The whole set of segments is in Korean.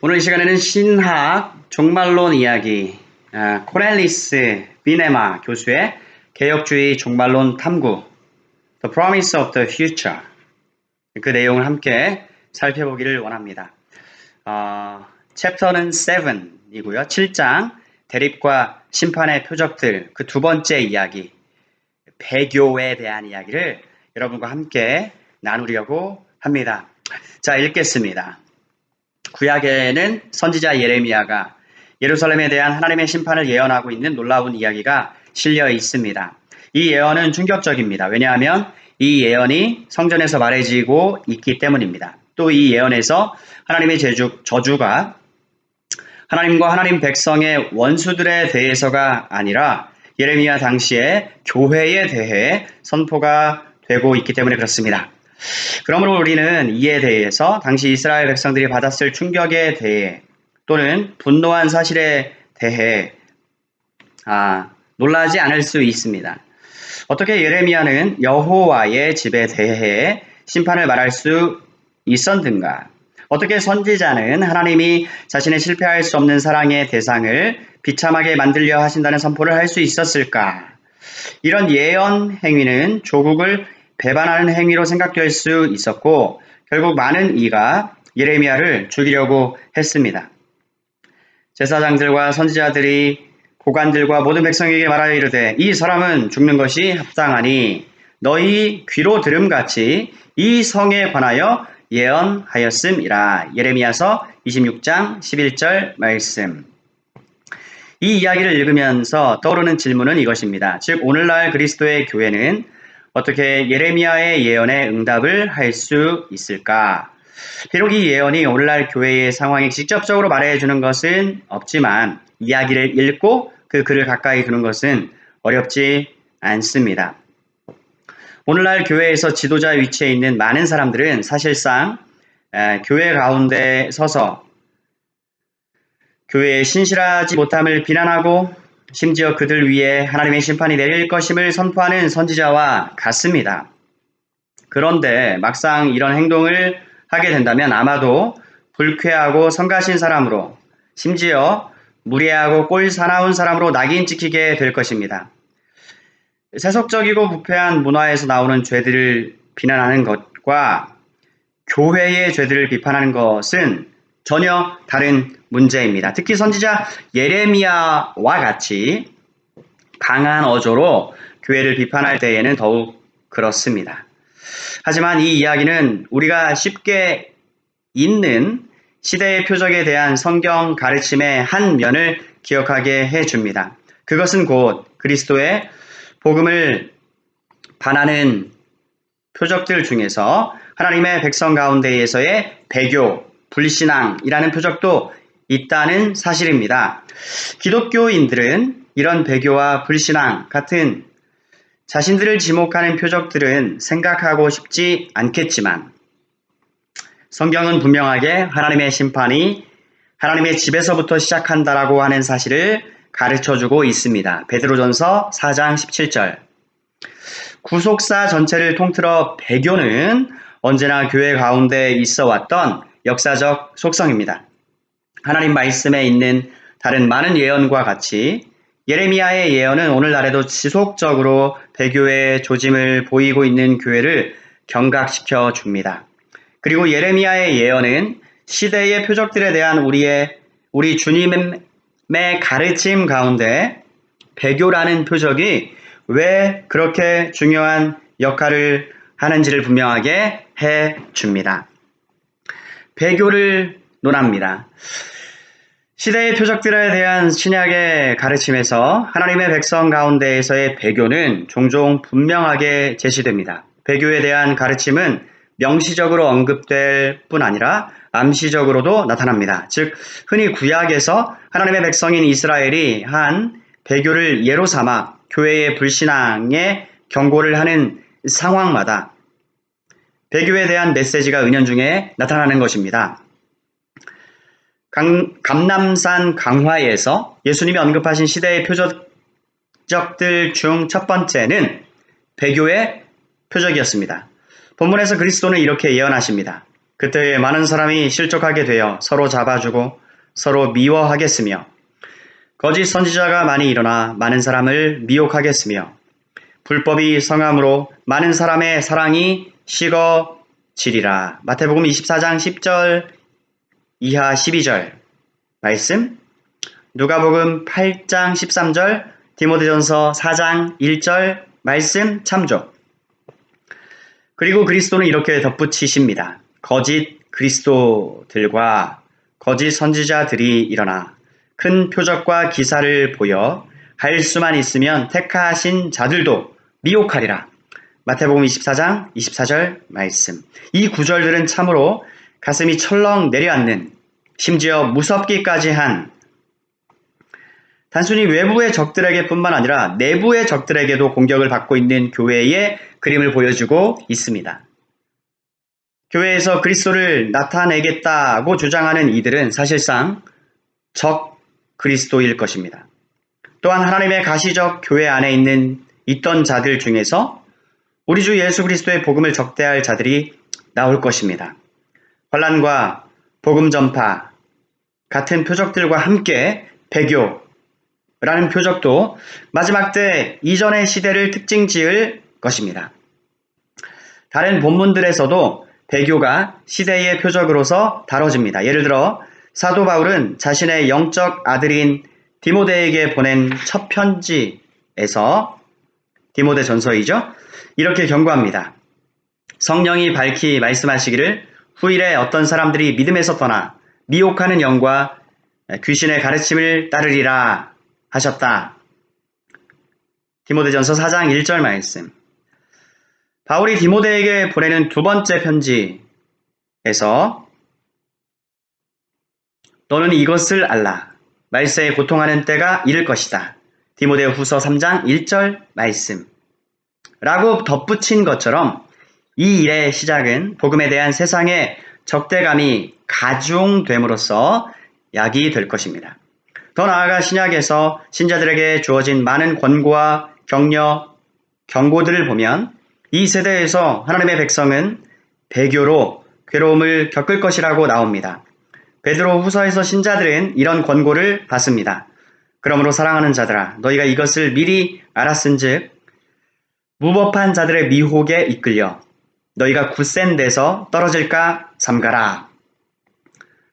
오늘 이 시간에는 신학 종말론 이야기, 코넬리스 비네마 교수의 개혁주의 종말론 탐구, The Promise of the Future, 그 내용을 함께 살펴보기를 원합니다. 챕터는 7이고요. 7장, 대립과 심판의 표적들, 그 두 번째 이야기, 배교에 대한 이야기를 여러분과 함께 나누려고 합니다. 자, 읽겠습니다. 구약에는 선지자 예레미야가 예루살렘에 대한 하나님의 심판을 예언하고 있는 놀라운 이야기가 실려 있습니다. 이 예언은 충격적입니다. 왜냐하면 이 예언이 성전에서 말해지고 있기 때문입니다. 또 이 예언에서 하나님의 저주가 하나님과 하나님 백성의 원수들에 대해서가 아니라 예레미야 당시에 교회에 대해 선포가 되고 있기 때문에 그렇습니다. 그러므로 우리는 이에 대해서 당시 이스라엘 백성들이 받았을 충격에 대해 또는 분노한 사실에 대해 놀라지 않을 수 있습니다. 어떻게 예레미야는 여호와의 집에 대해 심판을 말할 수 있었는가? 어떻게 선지자는 하나님이 자신의 실패할 수 없는 사랑의 대상을 비참하게 만들려 하신다는 선포를 할 수 있었을까? 이런 예언 행위는 조국을 배반하는 행위로 생각될 수 있었고 결국 많은 이가 예레미야를 죽이려고 했습니다. 제사장들과 선지자들이 고관들과 모든 백성에게 말하여 이르되 이 사람은 죽는 것이 합당하니 너희 귀로 들음같이 이 성에 관하여 예언하였음이라. 예레미야서 26장 11절 말씀. 이 이야기를 읽으면서 떠오르는 질문은 이것입니다. 즉 오늘날 그리스도의 교회는 어떻게 예레미야의 예언에 응답을 할 수 있을까? 비록 이 예언이 오늘날 교회의 상황에 직접적으로 말해주는 것은 없지만 이야기를 읽고 그 글을 가까이 두는 것은 어렵지 않습니다. 오늘날 교회에서 지도자 위치에 있는 많은 사람들은 사실상 교회 가운데 서서 교회의 신실하지 못함을 비난하고 심지어 그들 위에 하나님의 심판이 내릴 것임을 선포하는 선지자와 같습니다. 그런데 막상 이런 행동을 하게 된다면 아마도 불쾌하고 성가신 사람으로 심지어 무례하고 꼴 사나운 사람으로 낙인 찍히게 될 것입니다. 세속적이고 부패한 문화에서 나오는 죄들을 비난하는 것과 교회의 죄들을 비판하는 것은 전혀 다른 문제입니다. 특히 선지자 예레미야와 같이 강한 어조로 교회를 비판할 때에는 더욱 그렇습니다. 하지만 이 이야기는 우리가 쉽게 읽는 시대의 표적에 대한 성경 가르침의 한 면을 기억하게 해줍니다. 그것은 곧 그리스도의 복음을 반하는 표적들 중에서 하나님의 백성 가운데에서의 배교, 불신앙이라는 표적도 있다는 사실입니다. 기독교인들은 이런 배교와 불신앙 같은 자신들을 지목하는 표적들은 생각하고 싶지 않겠지만 성경은 분명하게 하나님의 심판이 하나님의 집에서부터 시작한다라고 하는 사실을 가르쳐주고 있습니다. 베드로전서 4장 17절. 구속사 전체를 통틀어 배교는 언제나 교회 가운데 있어 왔던 역사적 속성입니다. 하나님 말씀에 있는 다른 많은 예언과 같이 예레미야의 예언은 오늘날에도 지속적으로 배교의 조짐을 보이고 있는 교회를 경각시켜 줍니다. 그리고 예레미야의 예언은 시대의 표적들에 대한 우리 주님의 가르침 가운데 배교라는 표적이 왜 그렇게 중요한 역할을 하는지를 분명하게 해 줍니다. 배교를 논합니다. 시대의 표적들에 대한 신약의 가르침에서 하나님의 백성 가운데에서의 배교는 종종 분명하게 제시됩니다. 배교에 대한 가르침은 명시적으로 언급될 뿐 아니라 암시적으로도 나타납니다. 즉 흔히 구약에서 하나님의 백성인 이스라엘이 한 배교를 예로 삼아 교회의 불신앙에 경고를 하는 상황마다 배교에 대한 메시지가 은연중에 나타나는 것입니다. 감람산 강화에서 예수님이 언급하신 시대의 표적들 중 첫 번째는 배교의 표적이었습니다. 본문에서 그리스도는 이렇게 예언하십니다. 그때에 많은 사람이 실족하게 되어 서로 잡아주고 서로 미워하겠으며 거짓 선지자가 많이 일어나 많은 사람을 미혹하겠으며 불법이 성함으로 많은 사람의 사랑이 식어지리라. 마태복음 24장 10절 이하 12절 말씀, 누가복음 8장 13절, 디모데전서 4장 1절 말씀 참조. 그리고 그리스도는 이렇게 덧붙이십니다. 거짓 그리스도들과 거짓 선지자들이 일어나 큰 표적과 기사를 보여 할 수만 있으면 택하신 자들도 미혹하리라. 마태복음 24장 24절 말씀. 이 구절들은 참으로 가슴이 철렁 내려앉는, 심지어 무섭기까지 한, 단순히 외부의 적들에게 뿐만 아니라 내부의 적들에게도 공격을 받고 있는 교회의 그림을 보여주고 있습니다. 교회에서 그리스도를 나타내겠다고 주장하는 이들은 사실상 적 그리스도일 것입니다. 또한 하나님의 가시적 교회 안에 있던 자들 중에서 우리 주 예수 그리스도의 복음을 적대할 자들이 나올 것입니다. 환난과 복음 전파 같은 표적들과 함께 배교라는 표적도 마지막 때 이전의 시대를 특징 지을 것입니다. 다른 본문들에서도 배교가 시대의 표적으로서 다뤄집니다. 예를 들어 사도 바울은 자신의 영적 아들인 디모데에게 보낸 첫 편지에서, 디모데전서이죠, 이렇게 경고합니다. 성령이 밝히 말씀하시기를 후일에 어떤 사람들이 믿음에서 떠나 미혹하는 영과 귀신의 가르침을 따르리라 하셨다. 디모데전서 4장 1절 말씀. 바울이 디모데에게 보내는 두 번째 편지에서 너는 이것을 알라. 말세에 고통하는 때가 이를 것이다. 디모데 후서 3장 1절 말씀. 라고 덧붙인 것처럼 이 일의 시작은 복음에 대한 세상의 적대감이 가중됨으로써 약이 될 것입니다. 더 나아가 신약에서 신자들에게 주어진 많은 권고와 격려, 경고들을 보면 이 세대에서 하나님의 백성은 배교로 괴로움을 겪을 것이라고 나옵니다. 베드로 후서에서 신자들은 이런 권고를 받습니다. 그러므로 사랑하는 자들아, 너희가 이것을 미리 알았은즉 무법한 자들의 미혹에 이끌려 너희가 굳센 데서 떨어질까 삼가라.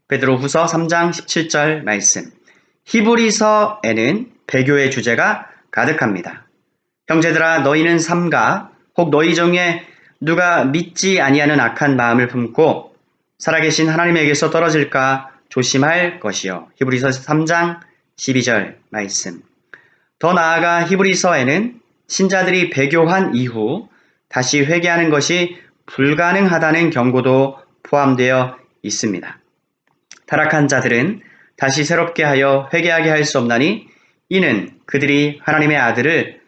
베드로 후서 3장 17절 말씀. 히브리서에는 배교의 주제가 가득합니다. 형제들아, 너희는 삼가 혹 너희 중에 누가 믿지 아니하는 악한 마음을 품고 살아계신 하나님에게서 떨어질까 조심할 것이요. 히브리서 3장 12절 말씀. 더 나아가 히브리서에는 신자들이 배교한 이후 다시 회개하는 것이 불가능하다는 경고도 포함되어 있습니다. 타락한 자들은 다시 새롭게 하여 회개하게 할 수 없나니 이는 그들이 하나님의 아들을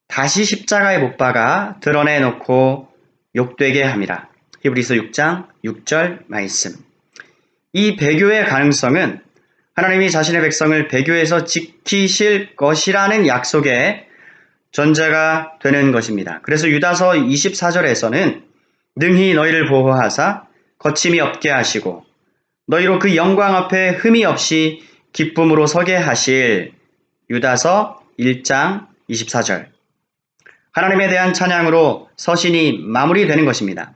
다시 십자가에 못 박아 드러내놓고 욕되게 함이라. 히브리서 6장 6절 말씀. 이 배교의 가능성은 하나님이 자신의 백성을 배교에서 지키실 것이라는 약속의 전제가 되는 것입니다. 그래서 유다서 24절에서는 능히 너희를 보호하사 거침이 없게 하시고 너희로 그 영광 앞에 흠이 없이 기쁨으로 서게 하실, 유다서 1장 24절. 하나님에 대한 찬양으로 서신이 마무리되는 것입니다.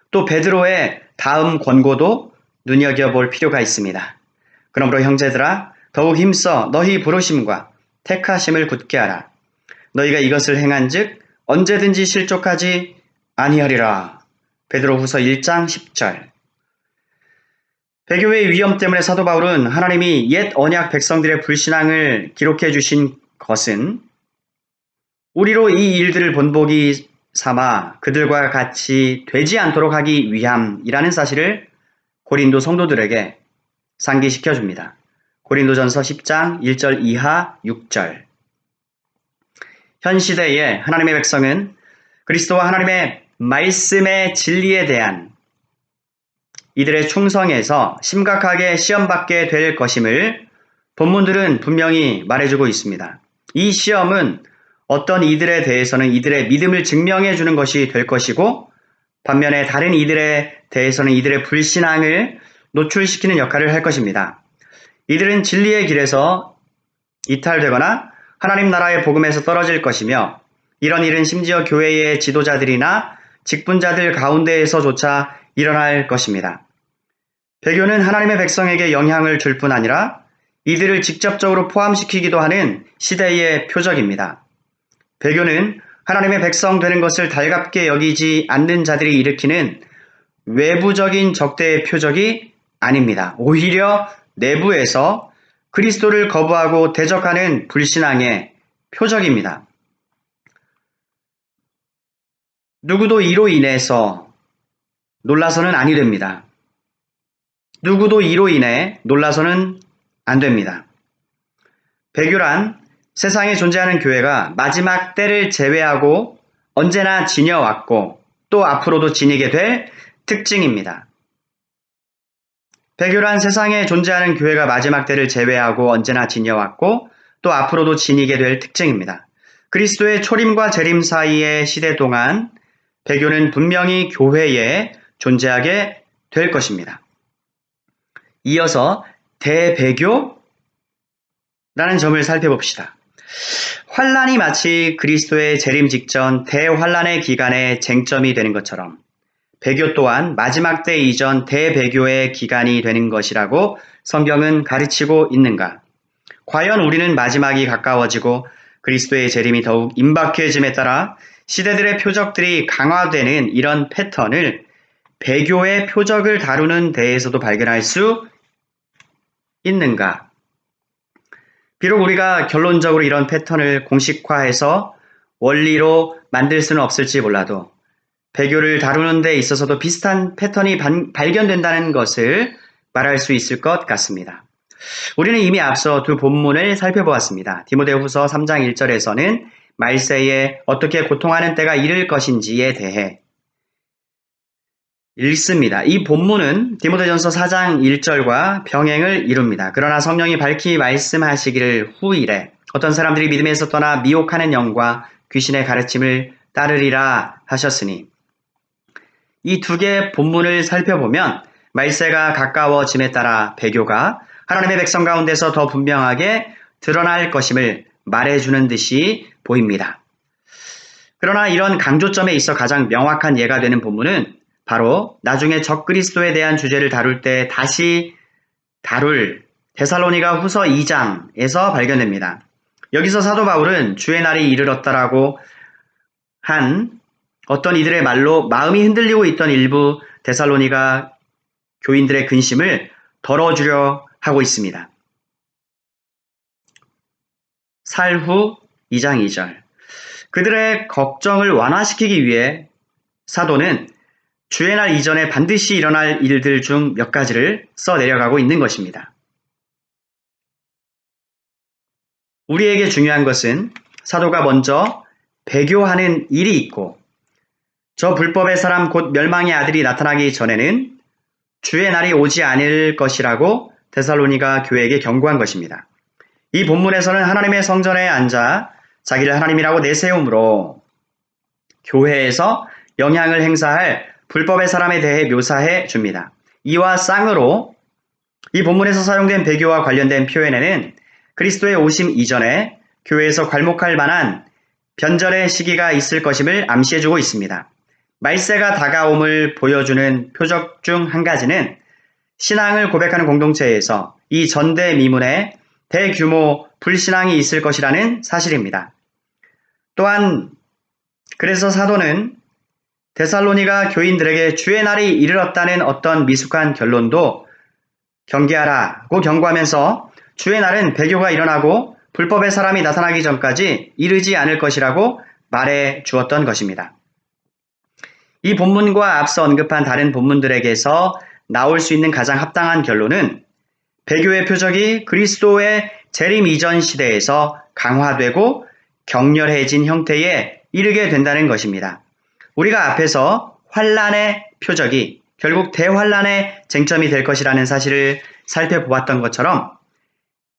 또 베드로의 다음 권고도 눈여겨볼 필요가 있습니다. 그러므로 형제들아, 더욱 힘써 너희 부르심과 택하심을 굳게 하라. 너희가 이것을 행한즉 언제든지 실족하지 아니하리라. 베드로후서 1장 10절. 배교의 위험 때문에 사도 바울은 하나님이 옛 언약 백성들의 불신앙을 기록해 주신 것은 우리로 이 일들을 본보기 삼아 그들과 같이 되지 않도록 하기 위함이라는 사실을 고린도 성도들에게 상기시켜 줍니다. 고린도전서 10장 1절 이하 6절. 현 시대에 하나님의 백성은 그리스도와 하나님의 말씀의 진리에 대한 이들의 충성에서 심각하게 시험받게 될 것임을 본문들은 분명히 말해주고 있습니다. 이 시험은 어떤 이들에 대해서는 이들의 믿음을 증명해 주는 것이 될 것이고 반면에 다른 이들에 대해서는 이들의 불신앙을 노출시키는 역할을 할 것입니다. 이들은 진리의 길에서 이탈되거나 하나님 나라의 복음에서 떨어질 것이며 이런 일은 심지어 교회의 지도자들이나 직분자들 가운데에서조차 일어날 것입니다. 배교는 하나님의 백성에게 영향을 줄 뿐 아니라 이들을 직접적으로 포함시키기도 하는 시대의 표적입니다. 배교는 하나님의 백성 되는 것을 달갑게 여기지 않는 자들이 일으키는 외부적인 적대의 표적이 아닙니다. 오히려 내부에서 그리스도를 거부하고 대적하는 불신앙의 표적입니다. 누구도 이로 인해서 놀라서는 아니 됩니다. 누구도 이로 인해 놀라서는 안 됩니다. 배교란 세상에 존재하는 교회가 마지막 때를 제외하고 언제나 지녀왔고 또 앞으로도 지니게 될 특징입니다. 배교란 세상에 존재하는 교회가 마지막 때를 제외하고 언제나 지녀왔고 또 앞으로도 지니게 될 특징입니다. 그리스도의 초림과 재림 사이의 시대 동안 배교는 분명히 교회에 존재하게 될 것입니다. 이어서 대배교라는 점을 살펴봅시다. 환란이 마치 그리스도의 재림 직전 대환란의 기간의 쟁점이 되는 것처럼 배교 또한 마지막 때 이전 대배교의 기간이 되는 것이라고 성경은 가르치고 있는가? 과연 우리는 마지막이 가까워지고 그리스도의 재림이 더욱 임박해짐에 따라 시대들의 표적들이 강화되는 이런 패턴을 배교의 표적을 다루는 데에서도 발견할 수 있는가? 비록 우리가 결론적으로 이런 패턴을 공식화해서 원리로 만들 수는 없을지 몰라도 배교를 다루는 데 있어서도 비슷한 패턴이 발견된다는 것을 말할 수 있을 것 같습니다. 우리는 이미 앞서 두 본문을 살펴보았습니다. 디모데후서 3장 1절에서는 말세에 어떻게 고통하는 때가 이를 것인지에 대해 읽습니다. 이 본문은 디모데전서 4장 1절과 병행을 이룹니다. 그러나 성령이 밝히 말씀하시기를 후일에 어떤 사람들이 믿음에서 떠나 미혹하는 영과 귀신의 가르침을 따르리라 하셨으니 이 두 개의 본문을 살펴보면 말세가 가까워짐에 따라 배교가 하나님의 백성 가운데서 더 분명하게 드러날 것임을 말해주는 듯이 보입니다. 그러나 이런 강조점에 있어 가장 명확한 예가 되는 본문은 바로 나중에 적그리스도에 대한 주제를 다룰 때 다시 다룰 데살로니가 후서 2장에서 발견됩니다. 여기서 사도 바울은 주의 날이 이르렀다라고 한 어떤 이들의 말로 마음이 흔들리고 있던 일부 데살로니가 교인들의 근심을 덜어주려 하고 있습니다. 살후 2장 2절 그들의 걱정을 완화시키기 위해 사도는 주의 날 이전에 반드시 일어날 일들 중 몇 가지를 써내려가고 있는 것입니다. 우리에게 중요한 것은 사도가 먼저 배교하는 일이 있고 저 불법의 사람 곧 멸망의 아들이 나타나기 전에는 주의 날이 오지 않을 것이라고 데살로니가 교회에게 경고한 것입니다. 이 본문에서는 하나님의 성전에 앉아 자기를 하나님이라고 내세움으로 교회에서 영향을 행사할 불법의 사람에 대해 묘사해 줍니다. 이와 쌍으로 이 본문에서 사용된 배교와 관련된 표현에는 그리스도의 오심 이전에 교회에서 괄목할 만한 변절의 시기가 있을 것임을 암시해주고 있습니다. 말세가 다가옴을 보여주는 표적 중 한 가지는 신앙을 고백하는 공동체에서 이 전대미문에 대규모 불신앙이 있을 것이라는 사실입니다. 또한 그래서 사도는 데살로니가 교인들에게 주의 날이 이르렀다는 어떤 미숙한 결론도 경계하라고 경고하면서 주의 날은 배교가 일어나고 불법의 사람이 나타나기 전까지 이르지 않을 것이라고 말해 주었던 것입니다. 이 본문과 앞서 언급한 다른 본문들에게서 나올 수 있는 가장 합당한 결론은 배교의 표적이 그리스도의 재림 이전 시대에서 강화되고 격렬해진 형태에 이르게 된다는 것입니다. 우리가 앞에서 환란의 표적이 결국 대환란의 쟁점이 될 것이라는 사실을 살펴보았던 것처럼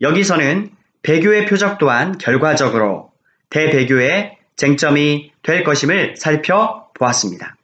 여기서는 배교의 표적 또한 결과적으로 대배교의 쟁점이 될 것임을 살펴보았습니다.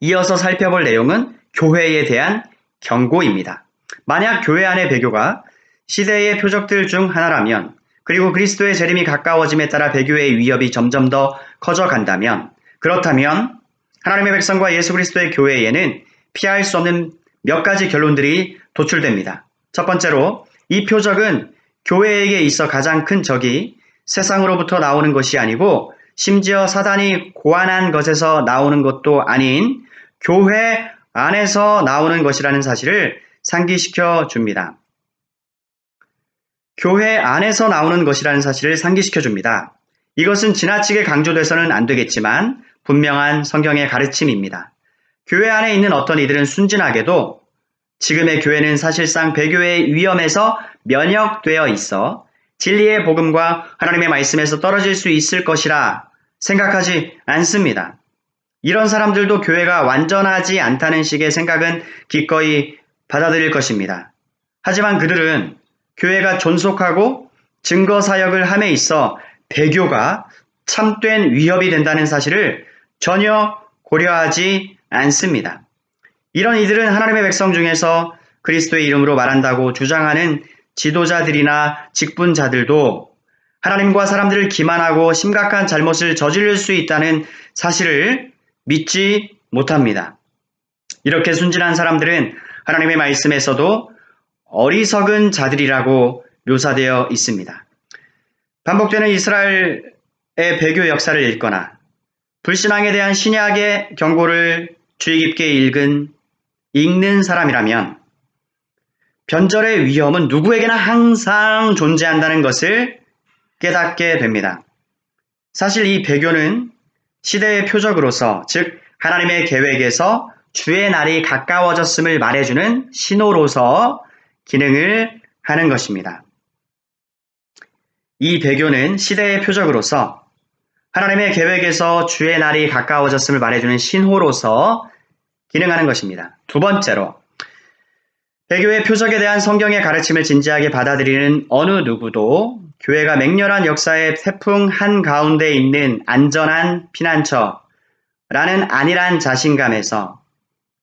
이어서 살펴볼 내용은 교회에 대한 경고입니다. 만약 교회 안의 배교가 시대의 표적들 중 하나라면, 그리고 그리스도의 재림이 가까워짐에 따라 배교의 위협이 점점 더 커져간다면, 그렇다면 하나님의 백성과 예수 그리스도의 교회에는 피할 수 없는 몇 가지 결론들이 도출됩니다. 첫 번째로, 이 표적은 교회에게 있어 가장 큰 적이 세상으로부터 나오는 것이 아니고 심지어 사단이 고안한 것에서 나오는 것도 아닌 교회 안에서 나오는 것이라는 사실을 상기시켜 줍니다. 교회 안에서 나오는 것이라는 사실을 상기시켜 줍니다. 이것은 지나치게 강조돼서는 안 되겠지만 분명한 성경의 가르침입니다. 교회 안에 있는 어떤 이들은 순진하게도 지금의 교회는 사실상 배교의 위험에서 면역되어 있어 진리의 복음과 하나님의 말씀에서 떨어질 수 있을 것이라 생각하지 않습니다. 이런 사람들도 교회가 완전하지 않다는 식의 생각은 기꺼이 받아들일 것입니다. 하지만 그들은 교회가 존속하고 증거사역을 함에 있어 배교가 참된 위협이 된다는 사실을 전혀 고려하지 않습니다. 이런 이들은 하나님의 백성 중에서 그리스도의 이름으로 말한다고 주장하는 지도자들이나 직분자들도 하나님과 사람들을 기만하고 심각한 잘못을 저지를 수 있다는 사실을 믿지 못합니다. 이렇게 순진한 사람들은 하나님의 말씀에서도 어리석은 자들이라고 묘사되어 있습니다. 반복되는 이스라엘의 배교 역사를 읽거나 불신앙에 대한 신약의 경고를 주의 깊게 읽는 사람이라면 변절의 위험은 누구에게나 항상 존재한다는 것을 깨닫게 됩니다. 사실 이 배교는 시대의 표적으로서, 즉 하나님의 계획에서 주의 날이 가까워졌음을 말해주는 신호로서 기능을 하는 것입니다. 이 배교는 시대의 표적으로서 하나님의 계획에서 주의 날이 가까워졌음을 말해주는 신호로서 기능하는 것입니다. 두 번째로, 배교의 표적에 대한 성경의 가르침을 진지하게 받아들이는 어느 누구도 교회가 맹렬한 역사의 태풍 한가운데 있는 안전한 피난처라는 안일한 자신감에서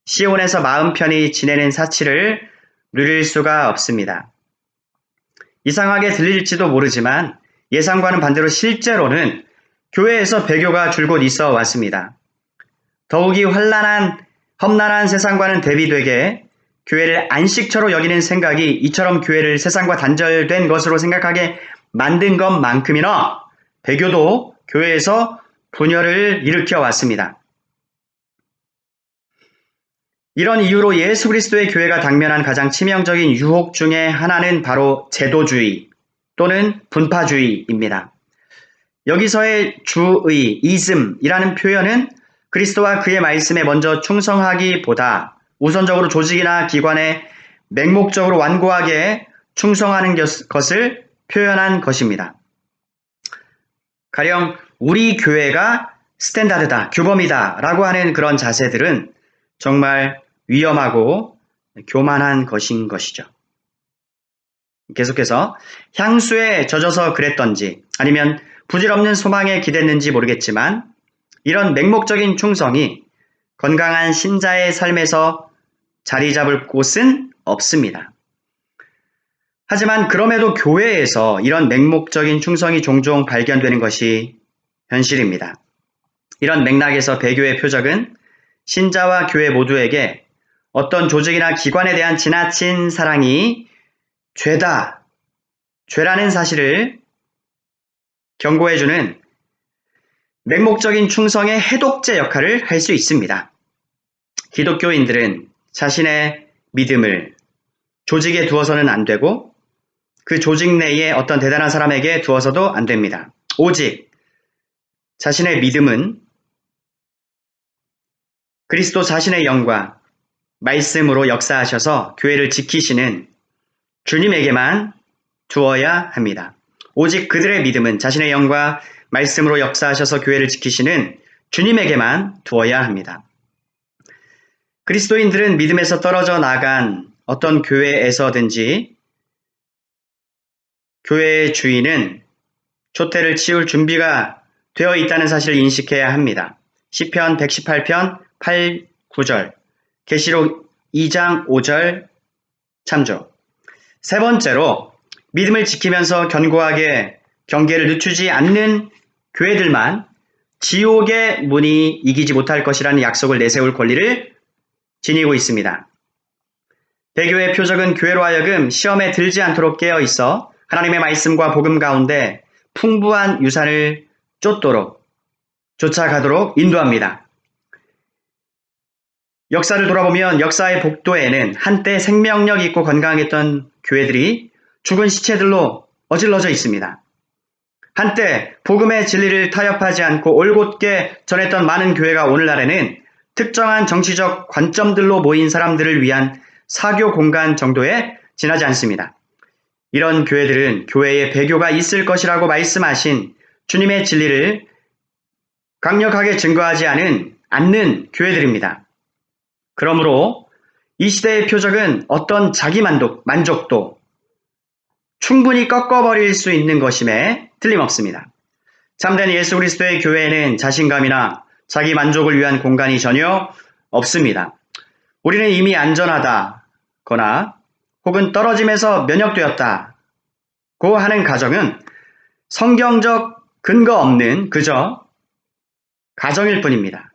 시온에서 마음 편히 지내는 사치를 누릴 수가 없습니다. 이상하게 들릴지도 모르지만 예상과는 반대로 실제로는 교회에서 배교가 줄곧 있어 왔습니다. 더욱이 험난한 세상과는 대비되게 교회를 안식처로 여기는 생각이 이처럼 교회를 세상과 단절된 것으로 생각하게 만든 것만큼이나 배교도 교회에서 분열을 일으켜 왔습니다. 이런 이유로 예수 그리스도의 교회가 당면한 가장 치명적인 유혹 중에 하나는 바로 제도주의 또는 분파주의입니다. 여기서의 주의, 이즘이라는 표현은 그리스도와 그의 말씀에 먼저 충성하기보다 우선적으로 조직이나 기관에 맹목적으로 완고하게 충성하는 것을 표현한 것입니다. 가령 우리 교회가 스탠다드다, 규범이다 라고 하는 그런 자세들은 정말 위험하고 교만한 것인 것이죠. 계속해서 향수에 젖어서 그랬던지 아니면 부질없는 소망에 기댔는지 모르겠지만 이런 맹목적인 충성이 건강한 신자의 삶에서 자리 잡을 곳은 없습니다. 하지만 그럼에도 교회에서 이런 맹목적인 충성이 종종 발견되는 것이 현실입니다. 이런 맥락에서 배교의 표적은 신자와 교회 모두에게 어떤 조직이나 기관에 대한 지나친 사랑이 죄라는 사실을 경고해주는 맹목적인 충성의 해독제 역할을 할 수 있습니다. 기독교인들은 자신의 믿음을 조직에 두어서는 안 되고 그 조직 내에 어떤 대단한 사람에게 두어서도 안 됩니다. 오직 자신의 믿음은 그리스도 자신의 영과 말씀으로 역사하셔서 교회를 지키시는 주님에게만 두어야 합니다. 오직 그들의 믿음은 자신의 영과 말씀으로 역사하셔서 교회를 지키시는 주님에게만 두어야 합니다. 그리스도인들은 믿음에서 떨어져 나간 어떤 교회에서든지 교회의 주인은 촛대를 치울 준비가 되어 있다는 사실을 인식해야 합니다. 시편 118편 8, 9절, 계시록 2장 5절 참조. 세 번째로 믿음을 지키면서 견고하게 경계를 늦추지 않는 교회들만 지옥의 문이 이기지 못할 것이라는 약속을 내세울 권리를 지니고 있습니다. 배교의 표적은 교회로 하여금 시험에 들지 않도록 깨어 있어 하나님의 말씀과 복음 가운데 풍부한 유산을 쫓아가도록 인도합니다. 역사를 돌아보면 역사의 복도에는 한때 생명력 있고 건강했던 교회들이 죽은 시체들로 어질러져 있습니다. 한때 복음의 진리를 타협하지 않고 올곧게 전했던 많은 교회가 오늘날에는 특정한 정치적 관점들로 모인 사람들을 위한 사교 공간 정도에 지나지 않습니다. 이런 교회들은 교회에 배교가 있을 것이라고 말씀하신 주님의 진리를 강력하게 증거하지 않는 교회들입니다. 그러므로 이 시대의 표적은 어떤 자기 만족도 충분히 꺾어버릴 수 있는 것임에 틀림없습니다. 참된 예수 그리스도의 교회에는 자신감이나 자기 만족을 위한 공간이 전혀 없습니다. 우리는 이미 안전하다거나 혹은 떨어짐에서 면역되었다고 하는 가정은 성경적 근거 없는 그저 가정일 뿐입니다.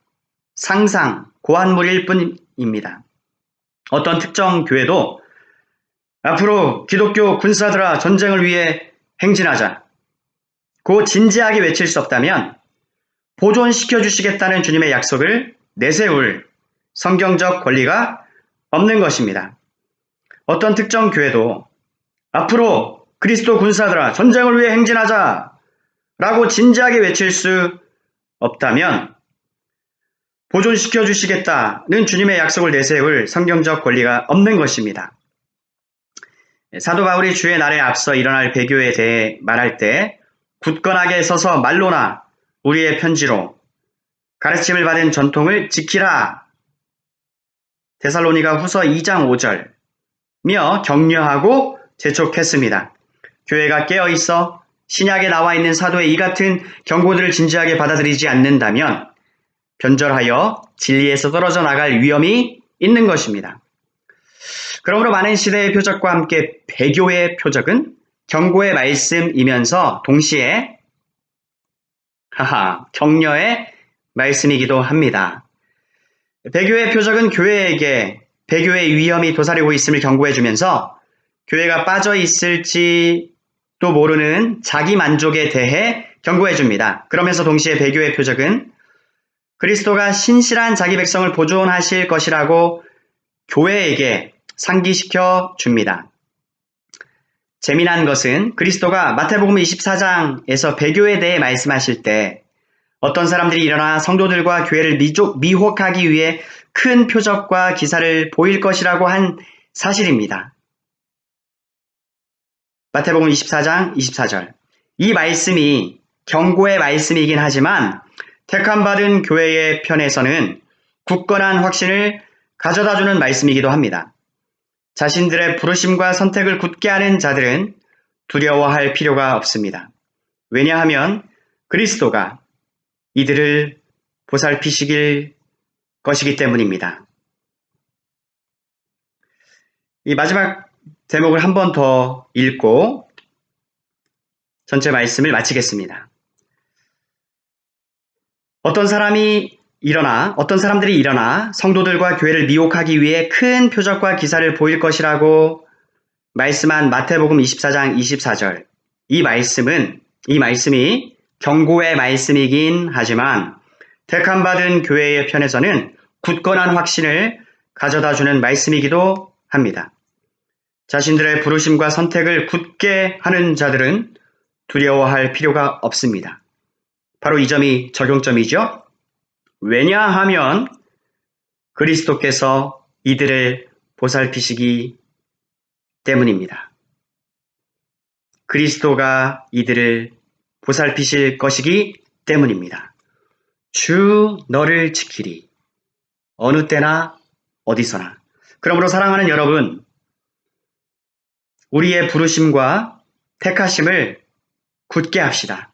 상상, 고한물일 뿐입니다. 어떤 특정 교회도 앞으로 기독교 군사들아 전쟁을 위해 행진하자 고 진지하게 외칠 수 없다면 보존시켜 주시겠다는 주님의 약속을 내세울 성경적 권리가 없는 것입니다. 어떤 특정 교회도 앞으로 그리스도 군사들아 전쟁을 위해 행진하자 라고 진지하게 외칠 수 없다면 보존시켜 주시겠다는 주님의 약속을 내세울 성경적 권리가 없는 것입니다. 사도 바울이 주의 날에 앞서 일어날 배교에 대해 말할 때 굳건하게 서서 말로나 우리의 편지로 가르침을 받은 전통을 지키라. 데살로니가 후서 2장 5절며 격려하고 재촉했습니다. 교회가 깨어있어 신약에 나와 있는 사도의 이 같은 경고들을 진지하게 받아들이지 않는다면 변절하여 진리에서 떨어져 나갈 위험이 있는 것입니다. 그러므로 많은 시대의 표적과 함께 배교의 표적은 경고의 말씀이면서 동시에 격려의 말씀이기도 합니다. 배교의 표적은 교회에게 배교의 위험이 도사리고 있음을 경고해주면서 교회가 빠져 있을지도 모르는 자기 만족에 대해 경고해줍니다. 그러면서 동시에 배교의 표적은 그리스도가 신실한 자기 백성을 보존하실 것이라고 교회에게 상기시켜 줍니다. 재미난 것은 그리스도가 마태복음 24장에서 배교에 대해 말씀하실 때 어떤 사람들이 일어나 성도들과 교회를 미혹하기 위해 큰 표적과 기사를 보일 것이라고 한 사실입니다. 마태복음 24장 24절. 이 말씀이 경고의 말씀이긴 하지만 택함받은 교회의 편에서는 굳건한 확신을 가져다주는 말씀이기도 합니다. 자신들의 부르심과 선택을 굳게 하는 자들은 두려워할 필요가 없습니다. 왜냐하면 그리스도가 이들을 보살피시길 것이기 때문입니다. 이 마지막 대목을 한 번 더 읽고 전체 말씀을 마치겠습니다. 어떤 사람들이 일어나 성도들과 교회를 미혹하기 위해 큰 표적과 기사를 보일 것이라고 말씀한 마태복음 24장 24절. 이 말씀이 경고의 말씀이긴 하지만 택함받은 교회의 편에서는 굳건한 확신을 가져다주는 말씀이기도 합니다. 자신들의 부르심과 선택을 굳게 하는 자들은 두려워할 필요가 없습니다. 바로 이 점이 적용점이죠. 왜냐하면 그리스도께서 이들을 보살피시기 때문입니다. 그리스도가 이들을 보살피실 것이기 때문입니다. 주 너를 지키리. 어느 때나 어디서나. 그러므로 사랑하는 여러분, 우리의 부르심과 택하심을 굳게 합시다.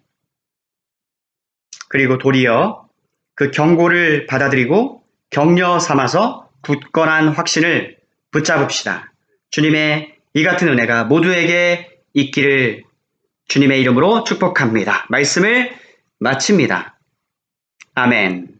그리고 도리어 그 경고를 받아들이고 격려 삼아서 굳건한 확신을 붙잡읍시다. 주님의 이 같은 은혜가 모두에게 있기를 주님의 이름으로 축복합니다. 말씀을 마칩니다. 아멘.